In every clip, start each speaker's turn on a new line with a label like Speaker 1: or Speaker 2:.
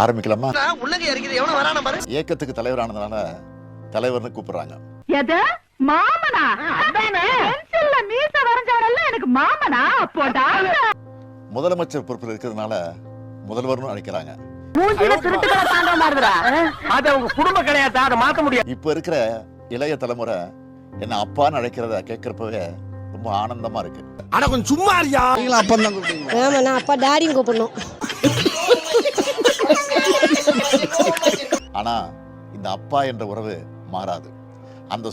Speaker 1: ஆரம்பிக்கலாமா? இயக்கத்துக்கு தலைவரானதுனால தலைவர்னு கூப்பிடுறாங்க.
Speaker 2: எது மாமனா? பென்சில்ல மீச வரைஞ்சவரெல்லாம் எனக்கு மாமனா? போடா.
Speaker 1: முதலமைச்சர் பொறுப்பில் இருக்கிறதுனால முதல்வர்னு அழைக்கிறாங்க.
Speaker 2: மூஞ்சில திருட்டுகள தாண்டவ மாறுதுடா.
Speaker 3: அது உங்க குடும்ப கிடையாது, அதை மாத்த முடியாது.
Speaker 1: இப்ப இருக்கிற இளைய தலைமுறை என்ன அப்பான்னு அழைக்கிறத கேட்கறப்பவே ரொம்ப ஆனந்தமா இருக்கு.
Speaker 3: ஆனா கொஞ்சம் சும்மா இருக்கியா?
Speaker 4: அப்பா தான் கூப்பிடுங்க. ஆமா, நான் அப்பா டாடின்னு கூப்பிடணும்.
Speaker 1: ஆனா இந்த அப்பா என்ற உறவு மாறாது. அந்த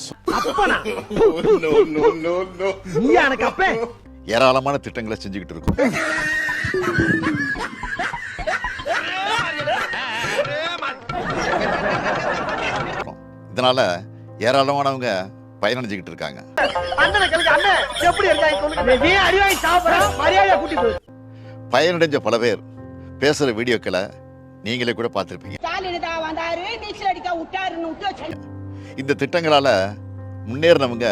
Speaker 1: ஏராளமான திட்டங்களை செஞ்சுக்கிட்டு இருக்கும். இதனால ஏராளமானவங்க பயனடைஞ்சுக்கிட்டு இருக்காங்க. பயனடைஞ்ச பல பேர் பேசுற வீடியோக்களை நீங்களே கூட பார்த்திருப்பீங்க. இந்த திட்டங்களால முன்னேறினவங்க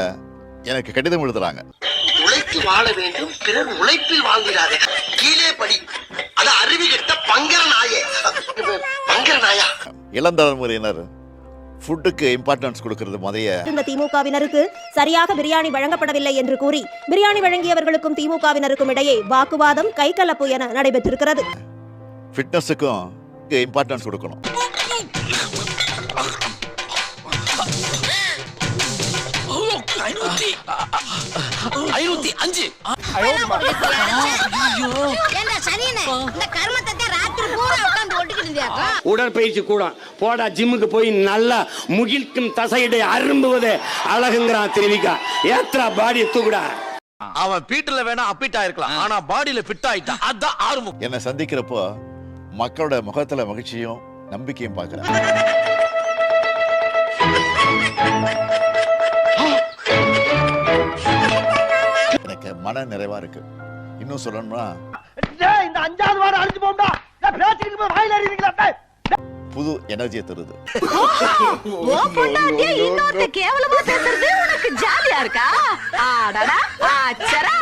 Speaker 1: எனக்கு கடிதம் எழுதுறாங்க.
Speaker 5: உழைத்து வாழ வேண்டும், பிறர் உழைப்பில் வாழ்கிறாரே. கீழே படி, அது அறிவு கெட்ட பங்கர நாயே. பங்கர நாயா.
Speaker 1: இளம் தலைமுறையினர் ஃபுட்டுக்கு இம்பார்ட்டன்ஸ் கொடுக்கிறது மதைய
Speaker 6: இந்த திமுகவினருக்கு சரியாக பிரியாணி வழங்கப்படவில்லை என்று கூறி பிரியாணி வழங்கியவர்களுக்கும் திமுகவினருக்கும் இடையே வாக்குவாதம் கைகலப்பு என நடைபெற்றிருக்கிறது.
Speaker 1: ஃபிட்னஸுக்கும் இம்பார்ட்டன்ஸ் கொடுக்கணும்.
Speaker 3: உடற்பயிற்சி கூட போடா, ஜிம்முக்கு போய் நல்லா முகிழ்க்கும் தசையிடை அரும்புவதே அழகுங்கிறான் திருவிக்கா. ஏத்ரா பாடியை தூக்குடா.
Speaker 5: அவன் பீட்டர்ல வேணா அப்பிட்டா இருக்கலாம், ஆனா பாடியில ஃபிட் ஆயிட்டான். அதான் ஆர்வம்.
Speaker 1: என்னை சந்திக்கிறப்போ மக்களோட முகத்துல மகிழ்ச்சியும் நம்பிக்கையும் பார்க்கிறேன். எனக்கு மன நிறைவா இருக்கு. இன்னும் சொல்லணும்னா
Speaker 3: இந்த 5வது வாரம் அழிஞ்சு போண்டா. பேசிட்டு போய் வாயில எறிவீங்களா?
Speaker 1: புது எனர்ஜியை தருது.
Speaker 2: ஓ பொண்டாட்டியே இன்னொருத்த கேவலமா பேசுறது உனக்கு ஜாலியா இருக்கா? ஆடடா ஆச்சரா.